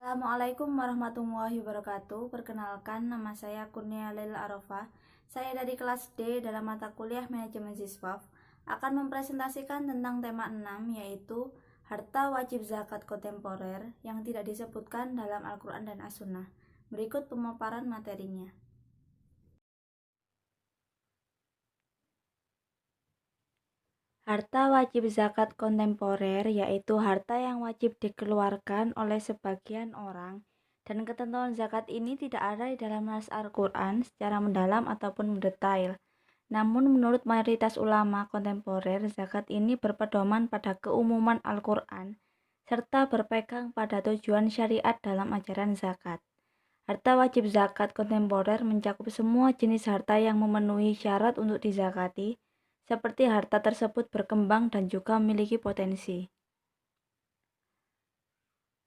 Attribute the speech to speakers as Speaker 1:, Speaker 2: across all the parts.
Speaker 1: Assalamualaikum warahmatullahi wabarakatuh. Perkenalkan, nama saya Kurnia Laila Arafah. Saya dari kelas D dalam mata kuliah Manajemen Siswaf akan mempresentasikan tentang tema 6, yaitu harta wajib zakat kontemporer yang tidak disebutkan dalam Al-Quran dan As-Sunnah. Berikut pemaparan materinya. Harta wajib zakat kontemporer yaitu harta yang wajib dikeluarkan oleh sebagian orang, dan ketentuan zakat ini tidak ada di dalam nas Al-Quran secara mendalam ataupun mendetail. Namun menurut mayoritas ulama kontemporer, zakat ini berpedoman pada keumuman Al-Quran serta berpegang pada tujuan syariat dalam ajaran zakat. Harta wajib zakat kontemporer mencakup semua jenis harta yang memenuhi syarat untuk dizakati, seperti harta tersebut berkembang dan juga memiliki potensi.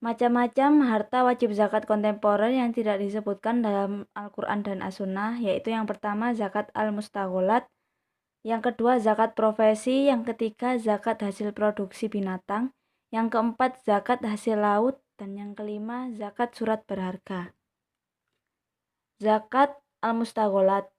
Speaker 1: Macam-macam harta wajib zakat kontemporer yang tidak disebutkan dalam Al-Quran dan As-Sunnah, yaitu yang pertama zakat al-mustagholat, yang kedua zakat profesi, yang ketiga zakat hasil produksi binatang, yang keempat zakat hasil laut, dan yang kelima zakat surat berharga. Zakat al-mustagholat.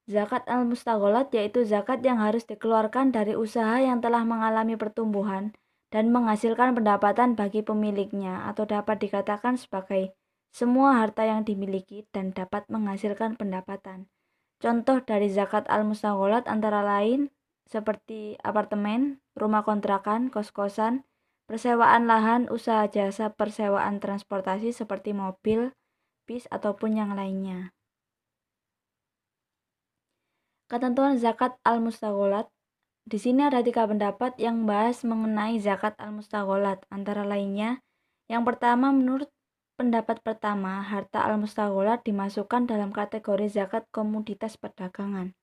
Speaker 1: Zakat al-mustagholat yaitu zakat yang harus dikeluarkan dari usaha yang telah mengalami pertumbuhan dan menghasilkan pendapatan bagi pemiliknya, atau dapat dikatakan sebagai semua harta yang dimiliki dan dapat menghasilkan pendapatan. Contoh dari zakat al-mustagholat antara lain seperti apartemen, rumah kontrakan, kos-kosan, persewaan lahan, usaha jasa persewaan transportasi seperti mobil, bis, ataupun yang lainnya. Ketentuan zakat al-mustagholat. Di sini ada 3 pendapat yang membahas mengenai zakat al-mustagholat. Antara lainnya, yang pertama, menurut pendapat pertama, harta al-mustagholat dimasukkan dalam kategori zakat komoditas perdagangan.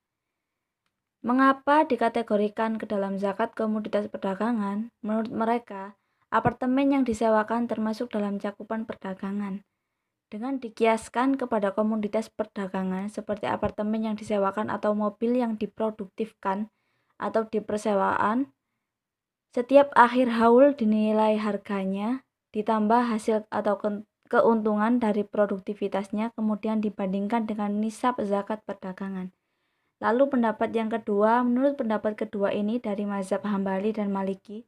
Speaker 1: Mengapa dikategorikan ke dalam zakat komoditas perdagangan? Menurut mereka, apartemen yang disewakan termasuk dalam cakupan perdagangan. Dengan dikiaskan kepada komoditas perdagangan seperti apartemen yang disewakan atau mobil yang diproduktifkan atau dipersewaan, setiap akhir haul dinilai harganya ditambah hasil atau keuntungan dari produktivitasnya, kemudian dibandingkan dengan nisab zakat perdagangan. Lalu pendapat yang kedua, menurut pendapat kedua ini dari mazhab Hambali dan Maliki,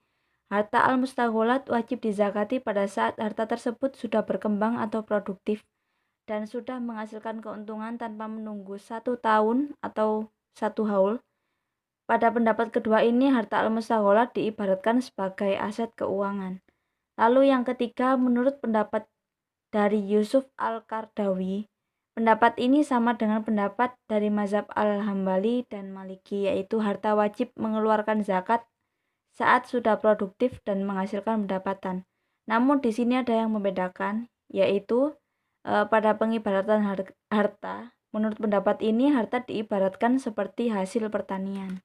Speaker 1: harta al-mustagholat wajib dizakati pada saat harta tersebut sudah berkembang atau produktif dan sudah menghasilkan keuntungan tanpa menunggu 1 tahun atau 1 haul. Pada pendapat kedua ini, harta al-mustagholat diibaratkan sebagai aset keuangan. Lalu yang ketiga, menurut pendapat dari Yusuf Al-Qardawi, pendapat ini sama dengan pendapat dari mazhab Al-Hambali dan Maliki, yaitu harta wajib mengeluarkan zakat saat sudah produktif dan menghasilkan pendapatan. Namun di sini ada yang membedakan, yaitu pada pengibaratan harta. Menurut pendapat ini, harta diibaratkan seperti hasil pertanian.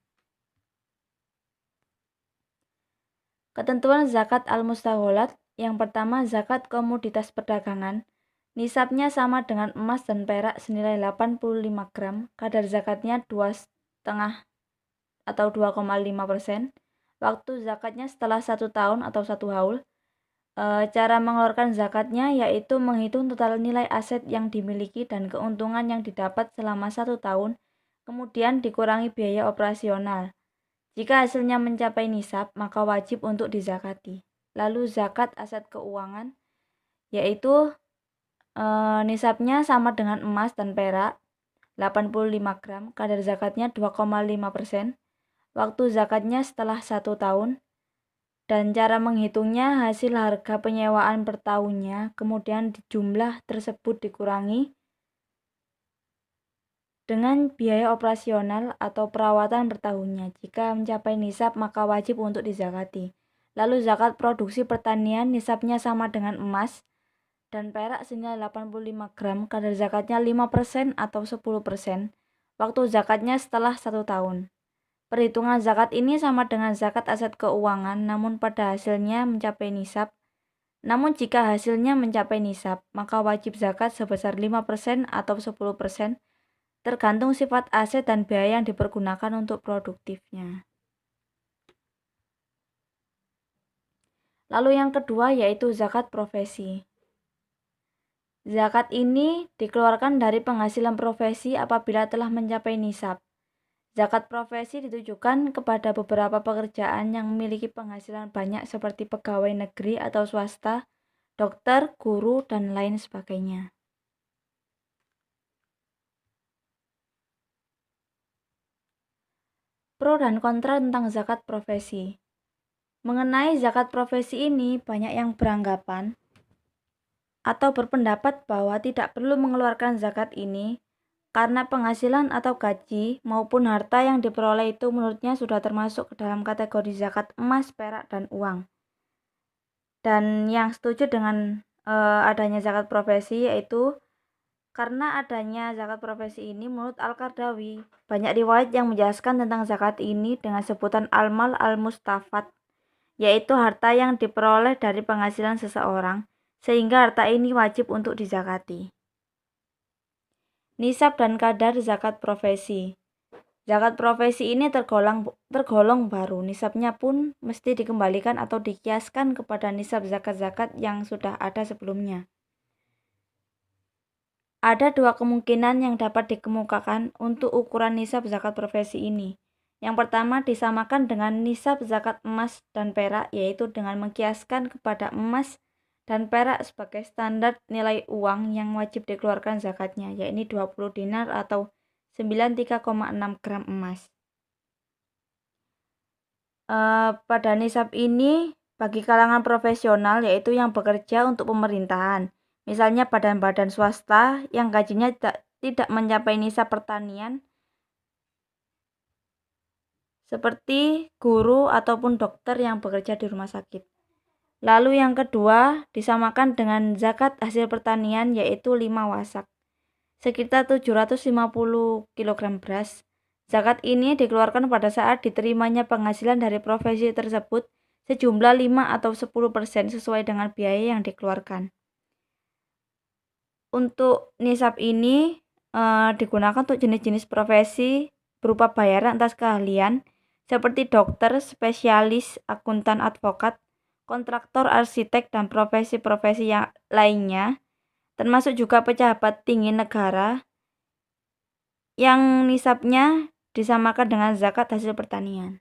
Speaker 1: Ketentuan zakat al-mustagholat. Yang pertama, zakat komoditas perdagangan. Nisabnya sama dengan emas dan perak senilai 85 gram. Kadar zakatnya 2,5 atau 2,5%. Waktu zakatnya setelah 1 tahun atau 1 haul. Cara mengeluarkan zakatnya yaitu menghitung total nilai aset yang dimiliki dan keuntungan yang didapat selama 1 tahun, kemudian dikurangi biaya operasional. Jika hasilnya mencapai nisab, maka wajib untuk dizakati. Lalu zakat aset keuangan, yaitu nisabnya sama dengan emas dan perak, 85 gram, kadar zakatnya 2,5%, waktu zakatnya setelah 1 tahun, dan cara menghitungnya hasil harga penyewaan per tahunnya, kemudian jumlah tersebut dikurangi dengan biaya operasional atau perawatan per tahunnya. Jika mencapai nisab, maka wajib untuk dizakati. Lalu zakat produksi pertanian, nisabnya sama dengan emas dan perak senilai 85 gram, kadar zakatnya 5% atau 10%. Waktu zakatnya setelah 1 tahun. Perhitungan zakat ini sama dengan zakat aset keuangan, namun pada hasilnya mencapai nisab. Namun jika hasilnya mencapai nisab, maka wajib zakat sebesar 5% atau 10%, tergantung sifat aset dan biaya yang dipergunakan untuk produktifnya. Lalu yang kedua yaitu zakat profesi. Zakat ini dikeluarkan dari penghasilan profesi apabila telah mencapai nisab. Zakat profesi ditujukan kepada beberapa pekerjaan yang memiliki penghasilan banyak seperti pegawai negeri atau swasta, dokter, guru, dan lain sebagainya. Pro dan kontra tentang zakat profesi. Mengenai zakat profesi ini, banyak yang beranggapan atau berpendapat bahwa tidak perlu mengeluarkan zakat ini karena penghasilan atau gaji maupun harta yang diperoleh itu menurutnya sudah termasuk ke dalam kategori zakat emas, perak, dan uang. Dan yang setuju dengan adanya zakat profesi yaitu karena adanya zakat profesi ini menurut Al-Qardawi, banyak riwayat yang menjelaskan tentang zakat ini dengan sebutan al-mal al-mustafad, yaitu harta yang diperoleh dari penghasilan seseorang, sehingga harta ini wajib untuk dizakati. Nisab dan kadar zakat profesi. Zakat profesi ini tergolong baru, nisabnya pun mesti dikembalikan atau dikiaskan kepada nisab zakat-zakat yang sudah ada sebelumnya. Ada dua kemungkinan yang dapat dikemukakan untuk ukuran nisab zakat profesi ini. Yang pertama disamakan dengan nisab zakat emas dan perak, yaitu dengan mengkiaskan kepada emas dan perak sebagai standar nilai uang yang wajib dikeluarkan zakatnya, yaitu 20 dinar atau 93,6 gram emas. Pada nisab ini bagi kalangan profesional yaitu yang bekerja untuk pemerintahan, misalnya badan-badan swasta yang gajinya tidak mencapai nisab pertanian seperti guru ataupun dokter yang bekerja di rumah sakit. Lalu yang kedua disamakan dengan zakat hasil pertanian yaitu 5 wasak, sekitar 750 kg beras. Zakat ini dikeluarkan pada saat diterimanya penghasilan dari profesi tersebut sejumlah 5 atau 10% sesuai dengan biaya yang dikeluarkan. Untuk nisab ini digunakan untuk jenis-jenis profesi berupa bayaran atas keahlian seperti dokter, spesialis, akuntan, advokat, kontraktor, arsitek, dan profesi-profesi yang lainnya, termasuk juga pejabat tinggi negara yang nisabnya disamakan dengan zakat hasil pertanian.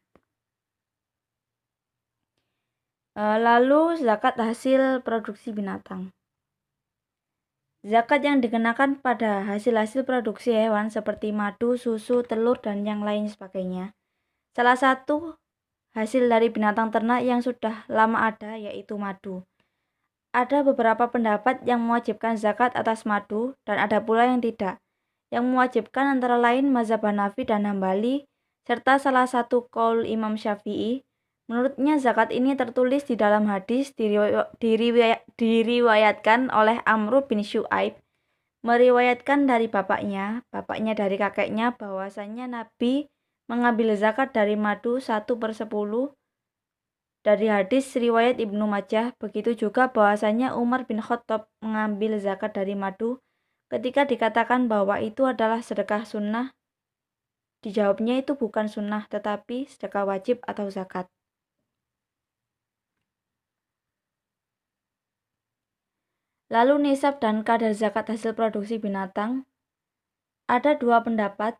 Speaker 1: Lalu zakat hasil produksi binatang. Zakat yang dikenakan pada hasil-hasil produksi hewan seperti madu, susu, telur, dan yang lain sebagainya. Salah satu hasil dari binatang ternak yang sudah lama ada yaitu madu. Ada beberapa pendapat yang mewajibkan zakat atas madu dan ada pula yang tidak. Yang mewajibkan antara lain mazhab Hanafi dan Hambali serta salah satu qaul Imam Syafi'i. Menurutnya zakat ini tertulis di dalam hadis diriwayatkan oleh Amr bin Syu'aib, meriwayatkan dari bapaknya dari kakeknya bahwasanya Nabi mengambil zakat dari madu 1/10. Dari hadis riwayat Ibnu Majah, begitu juga bahwasanya Umar bin Khattab mengambil zakat dari madu ketika dikatakan bahwa itu adalah sedekah sunnah. Dijawabnya itu bukan sunnah tetapi sedekah wajib atau zakat. Lalu nisab dan kadar zakat hasil produksi binatang. Ada dua pendapat.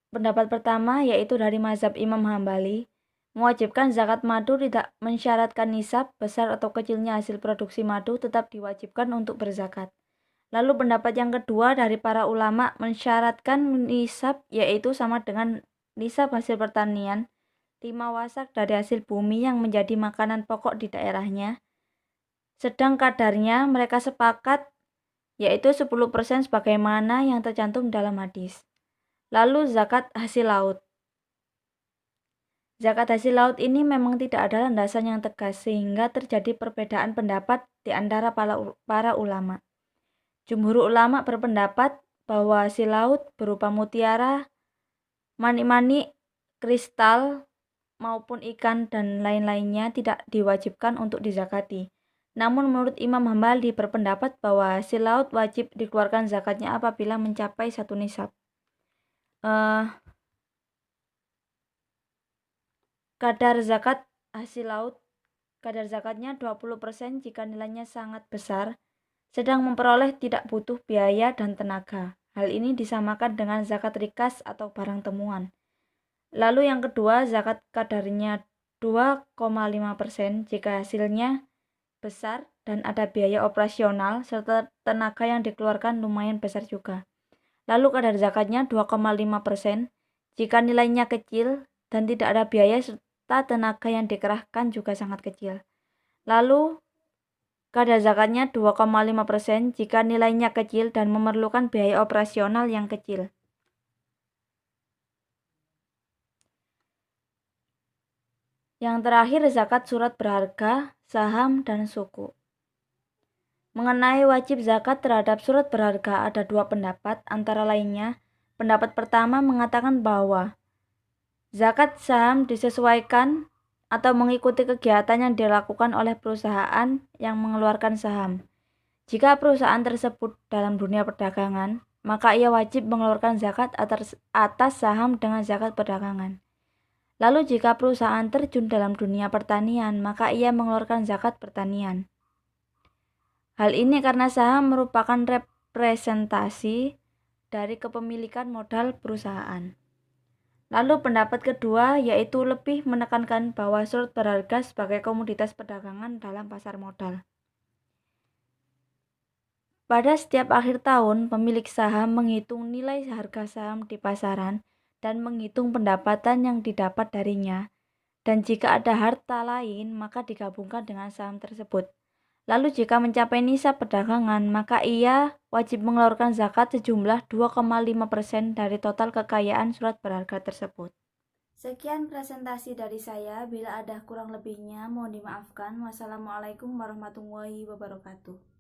Speaker 1: Pendapat pertama yaitu dari mazhab Imam Hambali, mewajibkan zakat madu tidak mensyaratkan nisab, besar atau kecilnya hasil produksi madu tetap diwajibkan untuk berzakat. Lalu pendapat yang kedua dari para ulama mensyaratkan nisab yaitu sama dengan nisab hasil pertanian, 5 wasak dari hasil bumi yang menjadi makanan pokok di daerahnya. Sedang kadarnya mereka sepakat yaitu 10% sebagaimana yang tercantum dalam hadis. Lalu zakat hasil laut. Zakat hasil laut ini memang tidak ada landasan yang tegas sehingga terjadi perbedaan pendapat di antara para ulama. Jumhur ulama berpendapat bahwa hasil laut berupa mutiara, manik-manik, kristal, maupun ikan dan lain-lainnya tidak diwajibkan untuk dizakati. Namun menurut Imam Hambali berpendapat bahwa hasil laut wajib dikeluarkan zakatnya apabila mencapai satu nisab. Kadar zakat hasil laut kadar zakatnya 20% jika nilainya sangat besar, sedang memperoleh tidak butuh biaya dan tenaga. Hal ini disamakan dengan zakat rikas atau barang temuan. Lalu yang kedua, zakat kadarnya 2,5% jika hasilnya besar dan ada biaya operasional serta tenaga yang dikeluarkan lumayan besar juga. Lalu kadar zakatnya 2,5% jika nilainya kecil dan tidak ada biaya serta tenaga yang dikerahkan juga sangat kecil. Lalu kadar zakatnya 2,5% jika nilainya kecil dan memerlukan biaya operasional yang kecil. Yang terakhir, zakat surat berharga, saham, dan suku. Mengenai wajib zakat terhadap surat berharga ada dua pendapat, antara lainnya, pendapat pertama mengatakan bahwa zakat saham disesuaikan atau mengikuti kegiatan yang dilakukan oleh perusahaan yang mengeluarkan saham. Jika perusahaan tersebut dalam dunia perdagangan, maka ia wajib mengeluarkan zakat atas saham dengan zakat perdagangan. Lalu jika perusahaan terjun dalam dunia pertanian, maka ia mengeluarkan zakat pertanian. Hal ini karena saham merupakan representasi dari kepemilikan modal perusahaan. Lalu pendapat kedua yaitu lebih menekankan bahwa surat berharga sebagai komoditas perdagangan dalam pasar modal. Pada setiap akhir tahun, pemilik saham menghitung nilai harga saham di pasaran dan menghitung pendapatan yang didapat darinya. Dan jika ada harta lain, maka digabungkan dengan saham tersebut. Lalu jika mencapai nisab perdagangan, maka ia wajib mengeluarkan zakat sejumlah 2,5% dari total kekayaan surat berharga tersebut. Sekian presentasi dari saya. Bila ada kurang lebihnya, mohon dimaafkan. Wassalamualaikum warahmatullahi wabarakatuh.